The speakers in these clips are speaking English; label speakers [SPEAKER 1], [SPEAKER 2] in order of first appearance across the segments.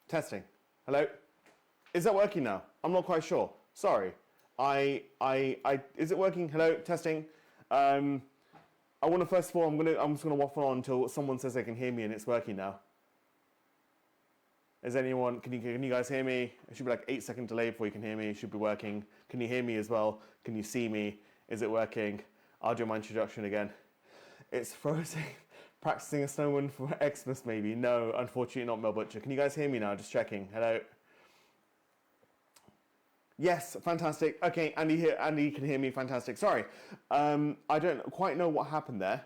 [SPEAKER 1] Testing. Hello? Is that working now? I'm not quite sure. Sorry. Is it working? Hello? Testing. I want to first of all, I'm just gonna waffle on until someone says they can hear me and it's working now. Is anyone, can you guys hear me? It should be like 8-second delay before you can hear me. It should be working. Can you hear me as well? Can you see me? Is it working? I'll do my introduction again. It's frozen. Practicing a snowman for Xmas maybe. No, unfortunately not, Mel Butcher. Can you guys hear me now? Just checking. Hello? Yes, fantastic. Okay, Andy here. Andy can hear me. Fantastic. Sorry, I don't quite know what happened there.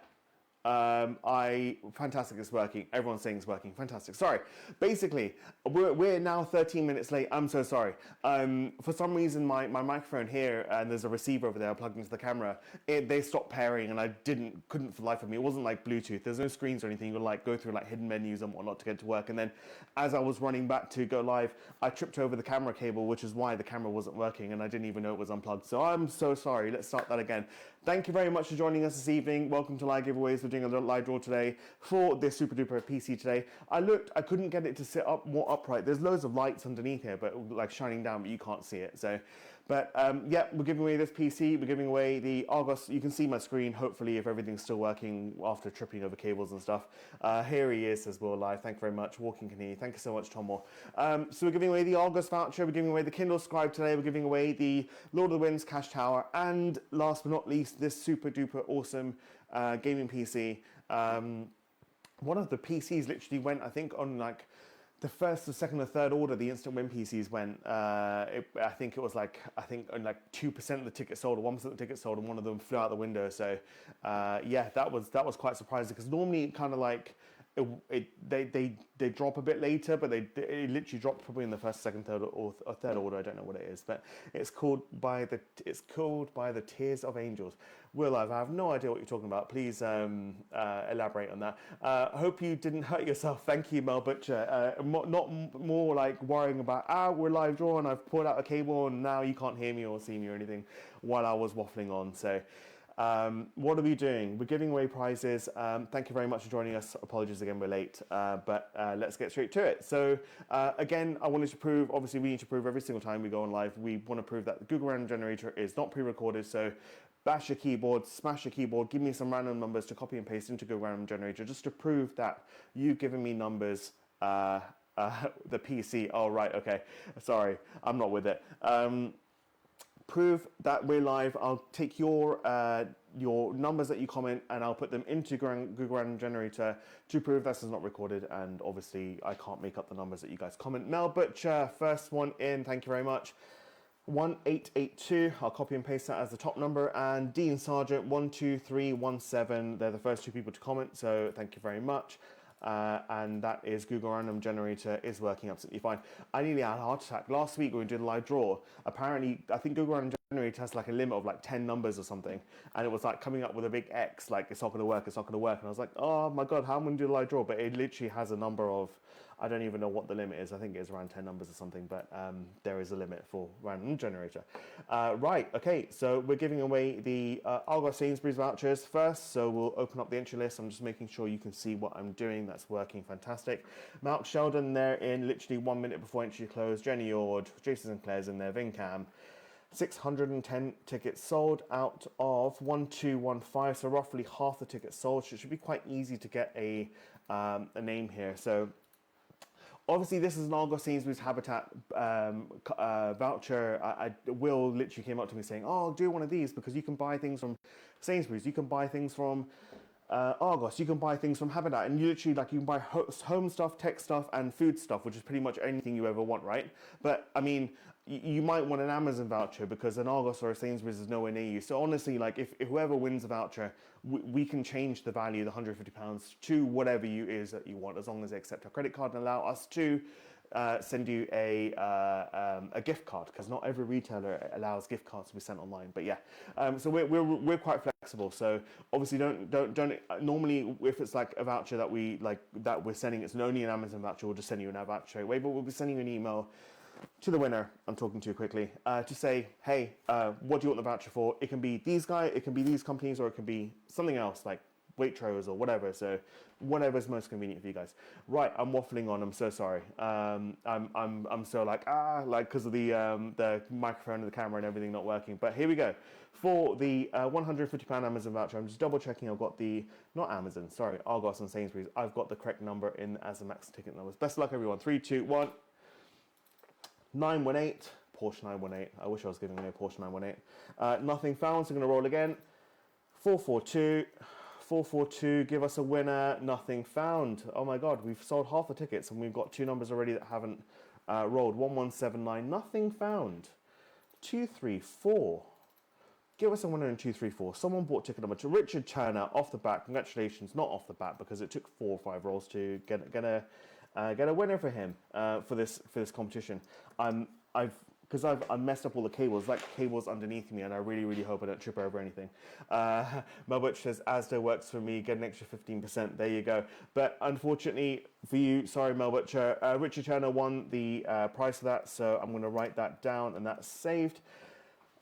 [SPEAKER 1] Fantastic, it's working. Everyone's saying it's working. Fantastic. Sorry. Basically, we're now 13 minutes late. I'm so sorry. For some reason, my microphone here, and there's a receiver over there plugged into the camera, they stopped pairing, and I couldn't for the life of me. It wasn't like Bluetooth. There's no screens or anything. You would like go through like hidden menus and whatnot to get to work. And then, as I was running back to go live, I tripped over the camera cable, which is why the camera wasn't working, and I didn't even know it was unplugged. So I'm so sorry. Let's start that again. Thank you very much for joining us this evening. Welcome to Live Giveaways. We're doing a little live draw today for this super duper PC today. I couldn't get it to sit up more upright. There's loads of lights underneath here, but like shining down, but you can't see it. So, but yeah, we're giving away this PC. We're giving away the Argos. You can see my screen, hopefully, if everything's still working after tripping over cables and stuff. Here he is, says Will Live. Thank you very much. Walking Knee. Thank you so much, Tom Moore. So we're giving away the Argos voucher. We're giving away the Kindle Scribe today. We're giving away the Lord of the Winds Cash Tower. And last but not least, this super duper awesome gaming PC. One of the PCs literally went, I think, on like the first, the second, or third order. The instant win PCs went. I think it was like on like 2% of the tickets sold, or 1% of the tickets sold, and one of them flew out the window. So yeah, that was quite surprising because normally kind of like they drop a bit later, but they literally dropped probably in the first, second, third, or third order. I don't know what it is, but it's called by the Tears of Angels. Will, I have no idea what you're talking about. Please elaborate on that. Hope you didn't hurt yourself. Thank you, Mel Butcher. Not more like worrying about, we're live drawing, I've pulled out a cable and now you can't hear me or see me or anything while I was waffling on. So what are we doing? We're giving away prizes. Thank you very much for joining us. Apologies again, we're late, but let's get straight to it. So again, I wanted to prove, obviously we need to prove every single time we go on live, we want to prove that the Google Random Generator is not pre-recorded. So bash your keyboard, smash your keyboard, give me some random numbers to copy and paste into Google Random Generator just to prove that you've given me numbers, the PC. Oh, right, okay. Sorry, I'm not with it. Prove that we're live. I'll take your numbers that you comment and I'll put them into Google Random Generator to prove this is not recorded, and obviously I can't make up the numbers that you guys comment. Mel Butcher, first one in, thank you very much. 1882, I'll copy and paste that as the top number, and Dean Sargent 12317, they're the first two people to comment, so thank you very much. And that is Google Random Generator is working absolutely fine. I nearly had a heart attack. Last week when we did a live draw, apparently, I think Google Random Generator has like a limit of like 10 numbers or something, and it was like coming up with a big X, like it's not going to work, it's not going to work. And I was like, oh my God, how am I going to do a live draw? But it literally has a number of, I don't even know what the limit is. I think it's around 10 numbers or something, but there is a limit for Random Generator. Right, okay, so we're giving away the Argos Sainsbury's vouchers first, so we'll open up the entry list. I'm just making sure you can see what I'm doing. That's working fantastic. Mark Sheldon there in literally 1 minute before entry closed. Jenny Ord, Jason Sinclair's in there, Vincam. 610 tickets sold out of 1215, so roughly half the tickets sold. So it should be quite easy to get a name here. So obviously, this is an Argos Sainsbury's Habitat voucher. Will literally came up to me saying, oh, do one of these because you can buy things from Sainsbury's, you can buy things from Argos, you can buy things from Habitat, and you literally, like, you can buy home stuff, tech stuff, and food stuff, which is pretty much anything you ever want, right? But, I mean, you might want an Amazon voucher because an Argos or a Sainsbury's is nowhere near you. So honestly, like, if whoever wins the voucher, we can change the value, the £150, to whatever you is that you want, as long as they accept a credit card and allow us to send you a gift card, because not every retailer allows gift cards to be sent online. But yeah, so we're quite flexible. So obviously don't normally, if it's like a voucher that we're sending, it's only an Amazon voucher, we'll just send you an voucher straight away. But we'll be sending you an email to the winner, I'm talking to you quickly, to say, hey, what do you want the voucher for? It can be these guys, it can be these companies, or it can be something else. Like, Waitrose or whatever. So whatever's most convenient for you guys. Right, I'm waffling on. I'm so sorry. I'm so like because of the microphone and the camera and everything not working. But here we go. For the £150 Amazon voucher, I'm just double checking. I've got the not Amazon, sorry, Argos and Sainsbury's. I've got the correct number in as the max ticket numbers. Best of luck, everyone. 3, 2, 1. 918. Porsche 918. I wish I was giving away a Porsche 918. Nothing found, so I'm going to roll again. 442. 442, give us a winner. Nothing found. Oh my God, we've sold half the tickets and we've got 2 numbers already that haven't rolled. 1179, nothing found. 234. Give us a winner in 234. Someone bought ticket number 2. Richard Turner, off the bat. Congratulations, not off the bat because it took 4 or 5 rolls to get a winner for him for this competition. I've messed up all the cables, like cables underneath me, and I really hope I don't trip over anything. Mel Butch says, Asda works for me, get an extra 15%. There you go. But unfortunately for you, sorry, Mel Butcher, Richard Turner won the prize for that, so I'm going to write that down, and that's saved.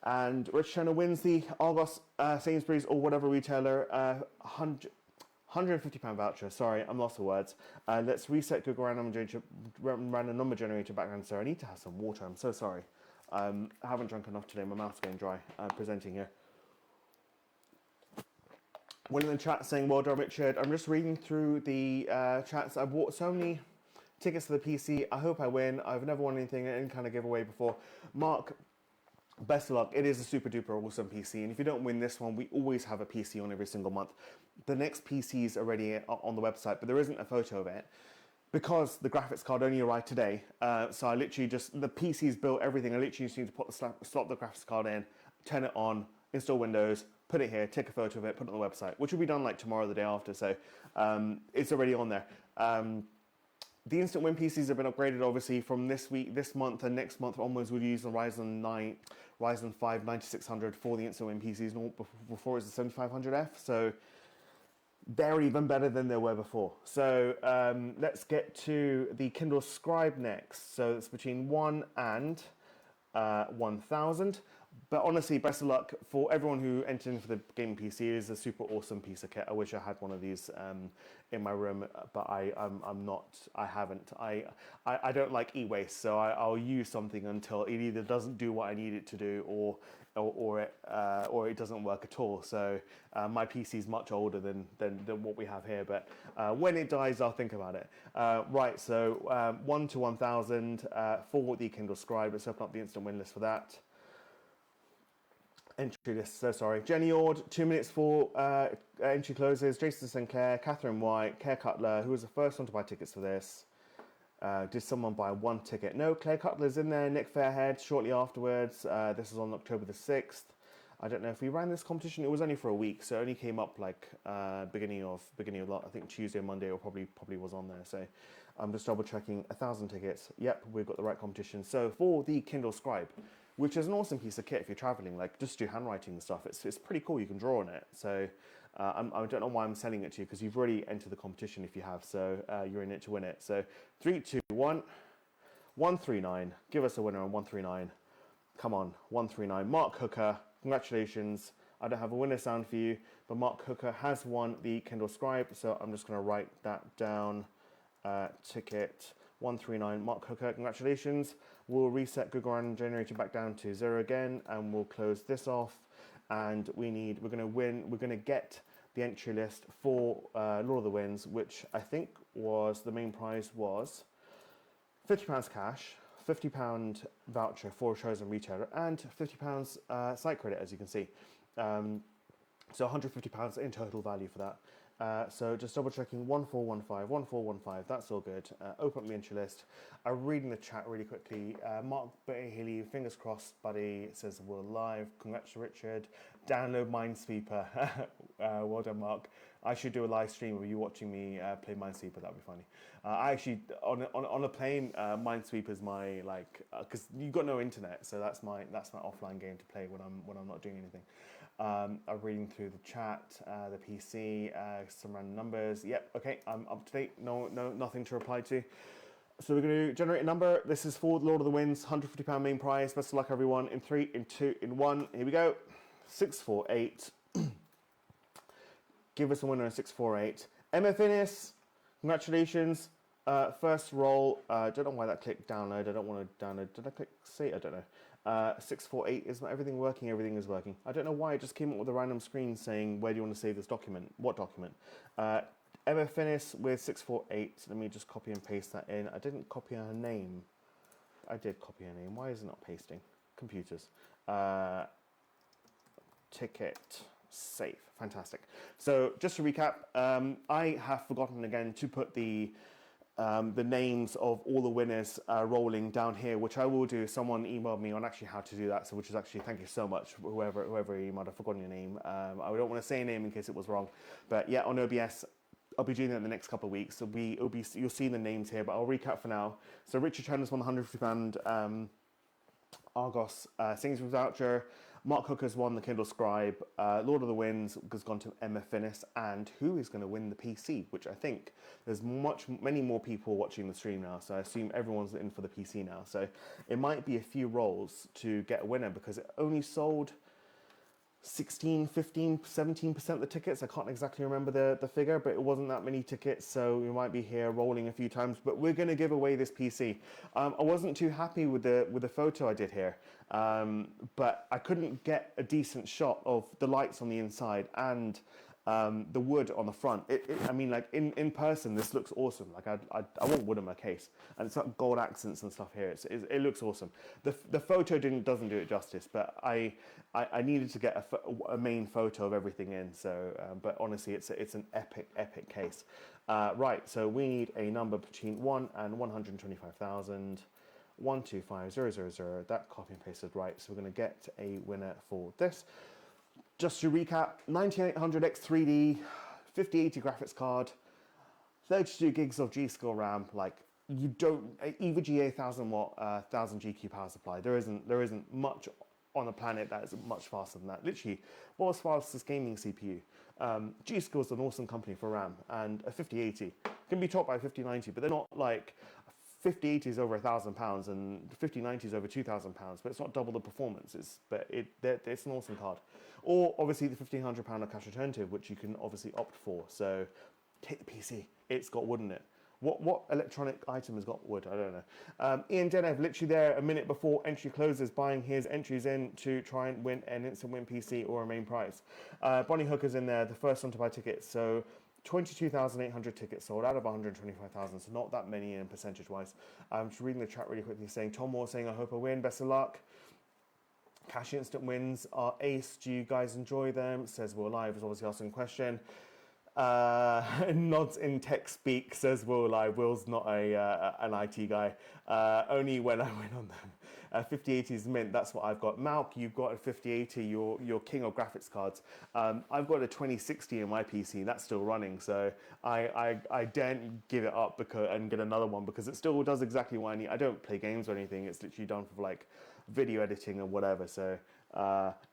[SPEAKER 1] And Richard Turner wins the Argos, Sainsbury's, or whatever retailer, £150 voucher. Sorry, I'm lost for words. Let's reset Google random number generator background. So I need to have some water. I'm so sorry. I haven't drunk enough today. My mouth's going dry. Presenting here. One in the chat saying, well done, Richard. I'm just reading through the chats. I've bought so many tickets to the PC. I hope I win. I've never won anything in any kind of giveaway before. Mark, best of luck. It is a super duper awesome PC. And if you don't win this one, we always have a PC on every single month. The next PC is already on the website, but there isn't a photo of it because the graphics card only arrived today. So I literally just, the PC's built everything. I literally just need to slot the graphics card in, turn it on, install Windows, put it here, take a photo of it, put it on the website, which will be done like tomorrow or the day after. So it's already on there. The instant win PCs have been upgraded obviously from this month and next month onwards. We'll use the Ryzen 5 9600 for the instant win PCs. Before it was the 7500F, so they're even better than they were before. So let's get to the Kindle Scribe next. So it's between 1 and 1000. But honestly, best of luck for everyone who entered in for the gaming PC. It is a super awesome piece of kit. I wish I had one of these in my room, but I haven't. I don't like e-waste, so I'll use something until it either doesn't do what I need it to do, or it doesn't work at all. So my PC is much older than what we have here, but when it dies, I'll think about it. Right, so 1 to 1000 for the Kindle Scribe. Let's open up the instant win list for that. Entry list, so sorry. Jenny Ord, 2 minutes for entry closes. Jason Sinclair, Catherine White, Claire Cutler, who was the first one to buy tickets for this. Did someone buy 1 ticket? No, Claire Cutler's in there. Nick Fairhead shortly afterwards. This is on October the 6th. I don't know if we ran this competition. It was only for a week, so it only came up like beginning of I think Tuesday or Monday, or probably was on there. So I'm just double checking. 1,000 tickets. Yep, we've got the right competition. So for the Kindle Scribe, which is an awesome piece of kit if you're traveling, like just do handwriting and stuff. It's pretty cool. You can draw on it. So I don't know why I'm selling it to you, because you've already entered the competition if you have. So you're in it to win it. So 3, 2, 1, 139. Give us a winner on 139. Come on, 139. Mark Hooker, congratulations. I don't have a winner sound for you, but Mark Hooker has won the Kindle Scribe. So I'm just going to write that down. Ticket 139, Mark Hooker, congratulations. We'll reset Google Random Generator back down to 0 again, and we'll close this off. And we're going to get the entry list for Lord of the Winds, which I think was, the main prize was £50 cash, £50 voucher for a chosen retailer, and £50 site credit, as you can see. So £150 in total value for that. So just double checking 1415, 1415, that's all good. Open up the entry list. I'm reading the chat really quickly. Mark Haley, fingers crossed, buddy, says we're live. Congrats to Richard. Download Minesweeper. Well done, Mark. I should do a live stream of you watching me play Minesweeper. That'd be funny. I actually, on a plane, Minesweeper is my, like, because you've got no internet, so that's my offline game to play when I'm not doing anything. I'm reading through the chat, the PC, some random numbers. Yep, okay, I'm up to date. Nothing to reply to. So we're going to generate a number. This is for Lord of the Winds, £150 main prize. Best of luck, everyone. In 3, in 2, in 1. Here we go. 648. Give us a winner in 648. MF Innes, congratulations. First roll. I don't know why that clicked download. I don't want to download. Did I click save? I don't know. 648 is not everything working. Everything is working. I don't know why it just came up with a random screen saying where do you want to save this document? What document? MF Innes with 648. Let me just copy and paste that in. I didn't copy her name. I did copy her name. Why is it not pasting? Computers. Ticket. Save. Fantastic. So just to recap, I have forgotten again to put the names of all the winners rolling down here, which I will do. Someone emailed me on actually how to do that, so which is actually, thank you so much, whoever emailed. I've forgotten your name. I don't want to say your name in case it was wrong, but yeah, on OBS, I'll be doing that in the next couple of weeks. You'll see the names here, but I'll recap for now. So Richard Chandler's won the £150 Argos Sainsbury's voucher. Mark Hooker's won the Kindle Scribe. Lord of the Winds has gone to Emma Finnis. And who is going to win the PC? Which I think there's many more people watching the stream now. So I assume everyone's in for the PC now. So it might be a few rolls to get a winner because it only sold 16, 15, 17% of the tickets. I can't exactly remember the figure, but it wasn't that many tickets, so we might be here rolling a few times, but we're going to give away this PC. I wasn't too happy with the photo I did here, but I couldn't get a decent shot of the lights on the inside and the wood on the front. I mean, like in person, this looks awesome. Like I want wood in my case, and it's got gold accents and stuff here. It looks awesome. The photo doesn't do it justice, but I needed to get a main photo of everything in. So, but honestly, it's an epic case. Right. So we need a number between 1 and 125,000. 125000. That copy and pasted right. So we're going to get a winner for this. Just to recap, 9800X 3D, 5080 graphics card, 32 gigs of G-Skill RAM. Like you don't, EVGA 1000 watt, 1000 GQ power supply. There isn't much on the planet that is much faster than that. Literally, world's fastest gaming CPU. G-Skill is an awesome company for RAM, and a 5080 can be topped by a 5090, but they're not like 5080 is over £1,000 and 5090 is over £2,000, but it's not double the performance. It's an awesome card. Or obviously the £1,500 cash alternative, which you can obviously opt for. So take the PC. It's got wood in it. What electronic item has got wood? I don't know. Ian Denev, literally there a minute before entry closes, buying his entries in to try and win an instant win PC or a main prize. Bonnie Hooker's in there, the first one to buy tickets. So 22,800 tickets sold out of 125,000, so not that many in percentage-wise. I'm just reading the chat really quickly, saying Tom Moore saying, I hope I win, best of luck. Cash instant wins are ace. Do you guys enjoy them? Says Will Live is obviously asking a question. Nods in tech speak, says Will Live. Will's not an IT guy. Only when I win on them. 5080 is mint, that's what I've got. Malk, you've got a 5080, you're king of graphics cards. I've got a 2060 in my PC, that's still running, so I daren't give it up and get another one because it still does exactly what I need. I don't play games or anything, it's literally done for like video editing and whatever, so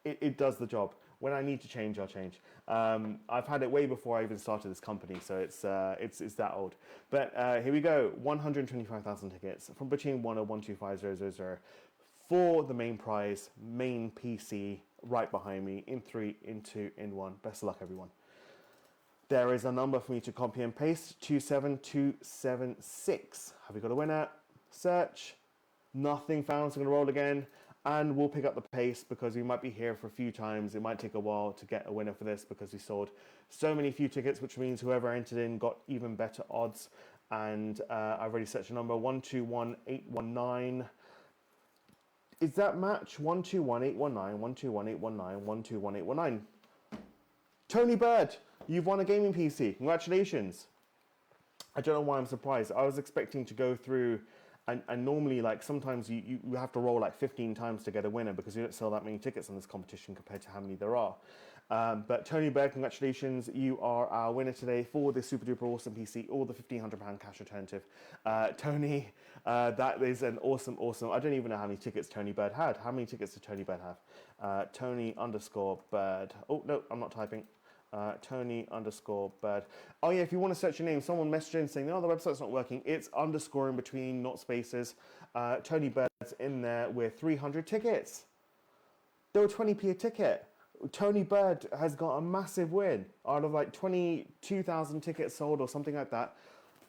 [SPEAKER 1] it does the job. When I need to change, I'll change. I've had it way before I even started this company, so it's that old. But here we go, 125,000 tickets from between 1 and 125000 for the main prize, main PC, right behind me, in 3, in 2, in 1. Best of luck, everyone. There is a number for me to copy and paste, 27276. Have we got a winner? Search. Nothing found, so I'm going to roll again. And we'll pick up the pace because we might be here for a few times. It might take a while to get a winner for this because we sold so many few tickets, which means whoever entered in got even better odds. And I've already searched a number, 121819. Is that match? 121819, 121819, 121819. Tony Bird, you've won a gaming PC. Congratulations. I don't know why I'm surprised. I was expecting to go through and normally, like, sometimes you have to roll like 15 times to get a winner because you don't sell that many tickets in this competition compared to how many there are. But Tony Bird, congratulations. You are our winner today for the super duper awesome PC or the £1,500 cash alternative. Tony, that is an awesome. I don't even know how many tickets Tony Bird had. How many tickets did Tony Bird have? Tony_Bird. Oh, no, I'm not typing. Tony_Bird. Oh yeah, if you want to search your name, someone messaged in saying, no, the website's not working. It's underscoring between, not spaces. Tony Bird's in there with 300 tickets. They were 20p a ticket. Tony Bird has got a massive win out of like 22,000 tickets sold or something like that.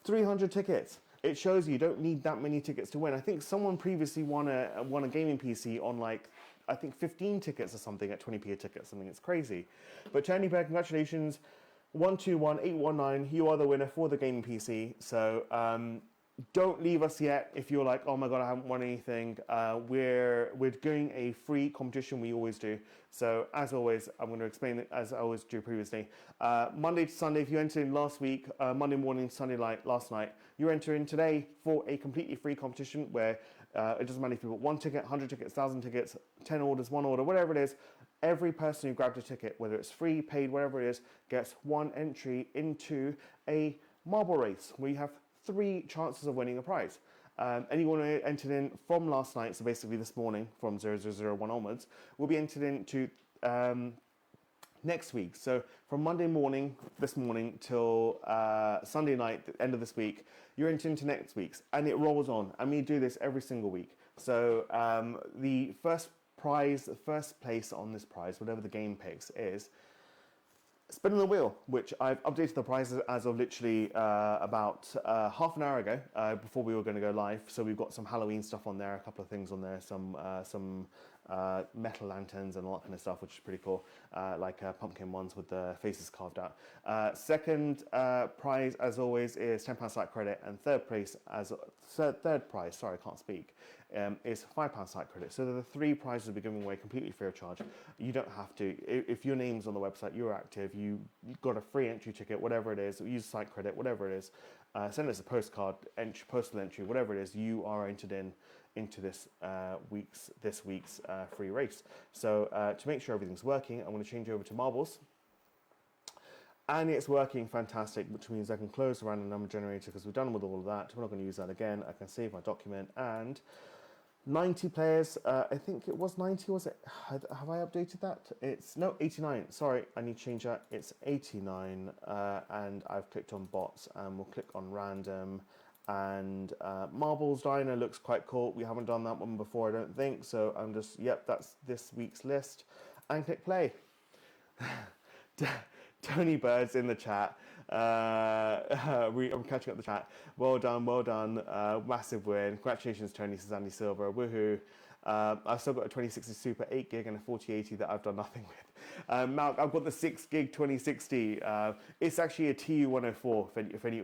[SPEAKER 1] 300 tickets. It shows you don't need that many tickets to win. I think someone previously won a gaming PC on like, I think 15 tickets or something at 20p a ticket, something. It's crazy. But Tony Bird, congratulations. 121819, you are the winner for the gaming PC. So don't leave us yet if you're like, oh my god, I haven't won anything. We're doing a free competition. We always do. So as always, I'm going to explain it as I always do previously. Monday to Sunday, if you entered in last week, Monday morning, Sunday night, last night, you're entering today for a completely free competition where it doesn't matter if you bought 1 ticket, 100 tickets, 1,000 tickets, 10 orders, 1 order, whatever it is. Every person who grabbed a ticket, whether it's free, paid, whatever it is, gets 1 entry into a marble race where you have 3 chances of winning a prize. Anyone who entered in from last night, so basically this morning from 0001 onwards, will be entered into next week. So from Monday morning, this morning, till Sunday night, the end of this week, you're entered into next week's, and it rolls on. And we do this every single week. So the first prize, the first place on this prize, whatever the game picks, is spinning the wheel, which I've updated the prizes as of literally about half an hour ago, before we were going to go live. So we've got some Halloween stuff on there, a couple of things on there, some metal lanterns and all that kind of stuff, which is pretty cool, like pumpkin ones with the faces carved out. Second prize, as always, is £10 site credit, and third prize, sorry, I can't speak, is £5 site credit. So the 3 prizes we're giving away completely free of charge. You don't have to. If your name's on the website, you're active, you've got a free entry ticket, whatever it is, use site credit, whatever it is, send us a postcard, postal entry, whatever it is, you are entered into this week's free race. So to make sure everything's working, I'm going to change over to marbles. And it's working fantastic, which means I can close the random number generator because we're done with all of that. We're not going to use that again. I can save my document, and 90 players, I think it was 90, was it? Have I updated that? It's, no, 89. Sorry, I need to change that. It's 89, and I've clicked on bots, and we'll click on random. And Marbles Diner looks quite cool. We haven't done that one before, I don't think. So I'm just, yep, that's this week's list. And click play. Tony Bird's in the chat. I'm catching up the chat. Well done, well done. Massive win. Congratulations, Tony, says Andy Silver. Woohoo. I've still got a 2060 Super 8 gig and a 4080 that I've done nothing with. Malk, I've got the 6 gig 2060. It's actually a TU104,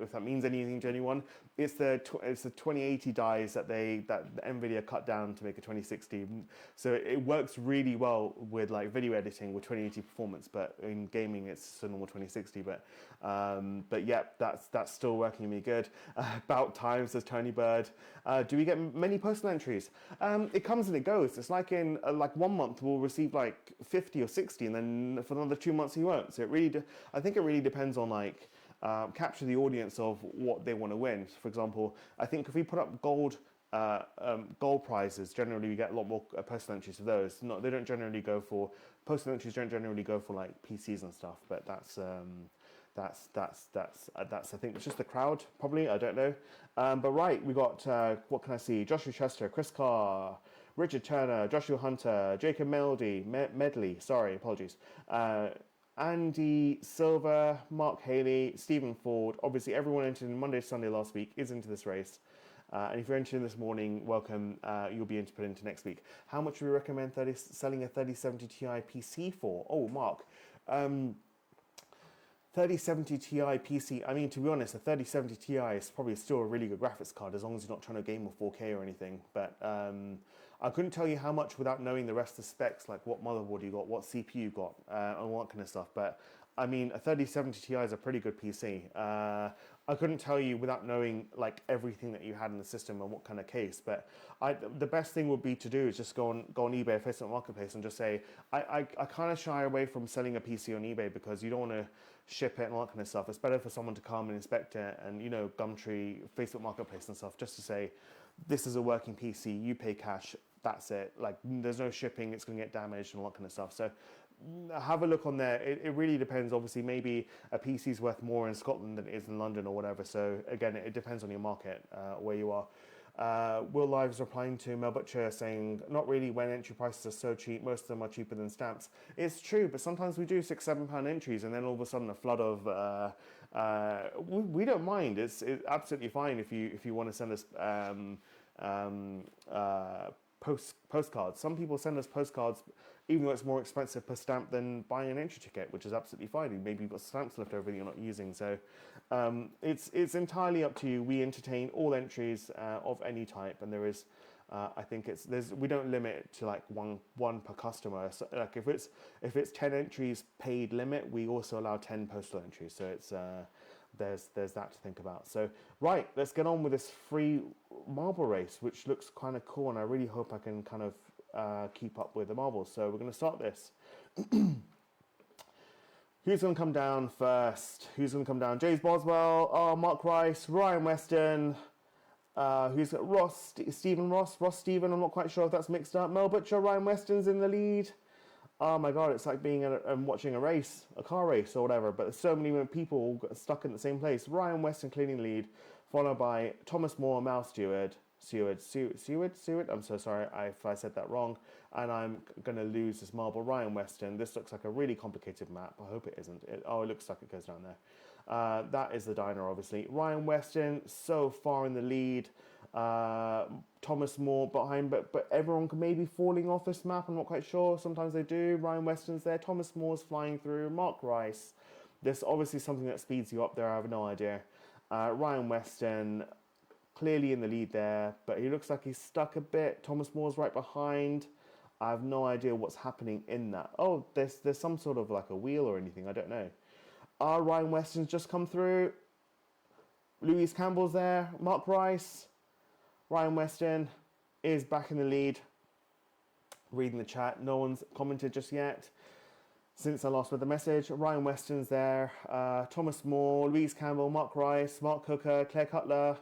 [SPEAKER 1] if that means anything to anyone. It's the 2080 dies that NVIDIA cut down to make a 2060. So it works really well with like video editing with 2080 performance, but in gaming it's a normal 2060. But yeah, that's still working really good. About time, says Tony Bird. Do we get many postal entries? It comes and it goes. It's like in like 1 month we'll receive like 50 or 60, and then for another 2 months you won't. So I think it really depends on like capture the audience of what they want to win. For example, I think if we put up gold prizes, generally we get a lot more postal entries for those. They don't generally go for postal entries. Don't generally go for like PCs and stuff. But that's I think it's just the crowd probably. I don't know. But right, we got what can I see? Joshua Chester, Chris Carr, Richard Turner, Joshua Hunter, Jacob Medley. Sorry, apologies. Andy Silver, Mark Haley, Stephen Ford. Obviously, everyone entered in Monday to Sunday last week is into this race. And if you're entering this morning, welcome. You'll be put into next week. How much do we recommend selling a 3070 Ti PC for? Oh, Mark. 3070 Ti PC, I mean, to be honest, a 3070 Ti is probably still a really good graphics card as long as you're not trying to game with 4K or anything. But I couldn't tell you how much without knowing the rest of the specs, like what motherboard you got, what CPU you got, and all that kind of stuff. But I mean, a 3070 Ti is a pretty good PC. I couldn't tell you without knowing like everything that you had in the system and what kind of case. But the best thing would be to do is just go on eBay, Facebook Marketplace, and just say, I kind of shy away from selling a PC on eBay because you don't want to ship it and all that kind of stuff. It's better for someone to come and inspect it, and Gumtree, Facebook Marketplace and stuff, just to say, this is a working PC, you pay cash, that's it. Like, there's no shipping, it's going to get damaged and all that kind of stuff. So have a look on there. It really depends. Obviously, maybe a PC is worth more in Scotland than it is in London or whatever. So again, it depends on your market, where you are. Will Lives replying to Mel Butcher saying, not really when entry prices are so cheap, most of them are cheaper than stamps. It's true, but sometimes we do £6-7 entries and then all of a sudden a flood of, we don't mind. It's absolutely fine if you want to send us postcards. Some people send us postcards even though it's more expensive per stamp than buying an entry ticket, which is absolutely fine. Maybe you've got stamps left over that you're not using. So it's entirely up to you. We entertain all entries of any type, and there is, I think we don't limit it to like one per customer. So like if it's 10 entries paid limit, we also allow 10 postal entries. So it's there's that to think about. So right, let's get on with this free marble race, which looks kind of cool, and I really hope I can kind of keep up with the marbles. So we're going to start this. Who's going to come down first? Who's going to come down? James Boswell, Mark Rice, Ryan Weston. Who's got Ross Stephen. I'm not quite sure if that's mixed up. Mel Butcher, Ryan Weston's in the lead. Oh my God, it's like being watching a car race or whatever. But there's so many people all got stuck in the same place. Ryan Weston cleaning the lead, followed by Thomas Moore, Mal Stewart. I'm so sorry if I said that wrong. And I'm going to lose this marble. Ryan Weston. This looks like a really complicated map. I hope it isn't. It looks like it goes down there. That is the diner, obviously. Ryan Weston, so far in the lead. Thomas Moore behind, but everyone can maybe falling off this map. I'm not quite sure. Sometimes they do. Ryan Weston's there. Thomas Moore's flying through. Mark Rice. There's obviously something that speeds you up there. I have no idea. Ryan Weston clearly in the lead there, but he looks like he's stuck a bit. Thomas Moore's right behind. I have no idea what's happening in that. Oh, there's some sort of like a wheel or anything. I don't know. Ryan Weston's just come through. Louise Campbell's there. Mark Rice. Ryan Weston is back in the lead. Reading the chat. No one's commented just yet since I last read the message. Ryan Weston's there. Thomas Moore, Louise Campbell, Mark Rice, Mark Hooker, Claire Cutler.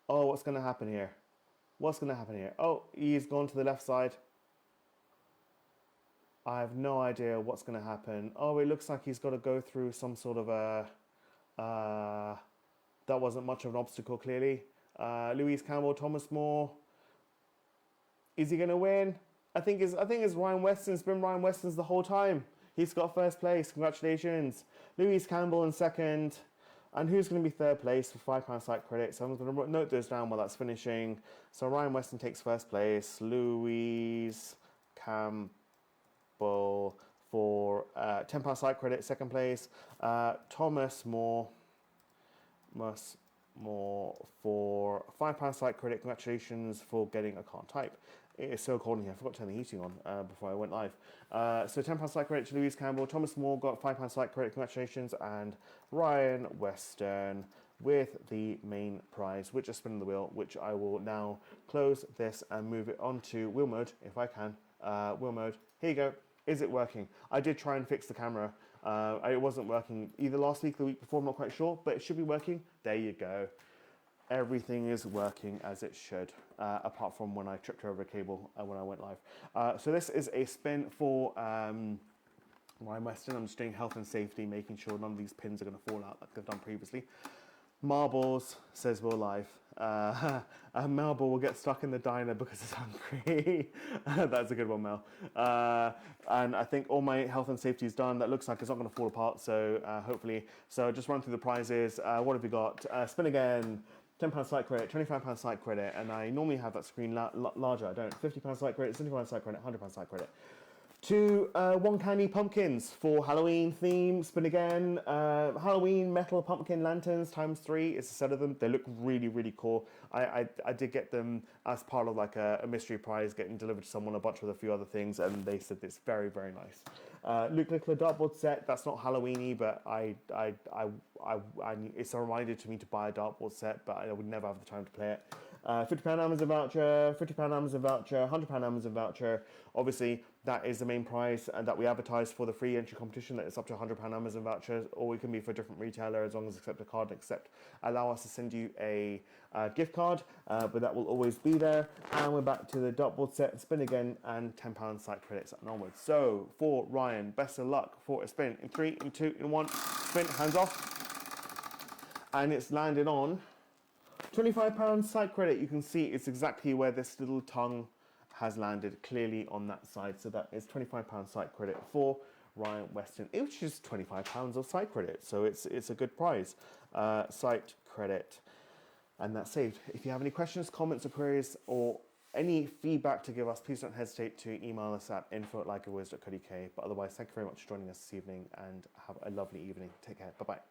[SPEAKER 1] Oh, what's going to happen here? What's going to happen here? Oh, he's gone to the left side. I have no idea what's going to happen. Oh, it looks like he's got to go through some sort of a... that wasn't much of an obstacle, clearly. Louise Campbell, Thomas Moore. Is he going to win? I think it's Ryan Weston. It's been Ryan Weston's the whole time. He's got first place. Congratulations. Louise Campbell in second. And who's going to be third place for £5 site credit? So I'm going to note those down while that's finishing. So Ryan Weston takes first place. Louise Campbell for £10 site credit, second place. Thomas Moore for £5 site credit. Congratulations for getting a can't type. It is so cold in here. I forgot to turn the heating on before I went live. So £10 site credit to Louise Campbell. Thomas Moore got £5 site credit. Congratulations. And Ryan Weston with the main prize, which is spinning the wheel, which I will now close this and move it on to wheel mode if I can. Wheel mode. Here you go. Is it working? I did try and fix the camera. It wasn't working either last week or the week before. I'm not quite sure, but it should be working. There you go. Everything is working as it should, apart from when I tripped over a cable when I went live. So this is a spin for Ryan Weston. I'm just doing health and safety, making sure none of these pins are going to fall out like I've done previously. Marbles, says Will Live. Melba will get stuck in the diner because it's hungry. That's a good one, Mel. And I think all my health and safety is done. That looks like it's not going to fall apart, so hopefully. So just run through the prizes. What have we got? Spin again. £10 site credit, £25 site credit, and I normally have that screen larger. I don't. £50 site credit, £75 site credit, £100 site credit. 2 one candy pumpkins for Halloween theme. Spin again. Halloween metal pumpkin lanterns ×3. It's a set of them. They look really, really cool. I did get them as part of like a mystery prize getting delivered to someone, a bunch with a few other things, and they said it's very, very nice. Luke Nicola dartboard set. That's not Halloweeny, but it's a reminder to me to buy a dartboard set, but I would never have the time to play it. £50 Amazon voucher, £50 Amazon voucher, £100 Amazon voucher. Obviously, that is the main prize that we advertise for the free entry competition. That it's up to £100 Amazon vouchers, or it can be for a different retailer as long as accept a card and allow us to send you a gift card, but that will always be there. And we're back to the dartboard set, spin again, and £10 site credits and onwards. So for Ryan, best of luck for a spin in 3, in 2, in 1. Spin, hands off, and it's landed on £25 site credit. You can see it's exactly where this little tongue has landed, clearly on that side. So that is £25 site credit for Ryan Weston, which is £25 of site credit. So it's a good prize. Site credit. And that's saved. If you have any questions, comments, or queries, or any feedback to give us, please don't hesitate to email us at info@giveways.co.uk. But otherwise, thank you very much for joining us this evening, and have a lovely evening. Take care. Bye-bye.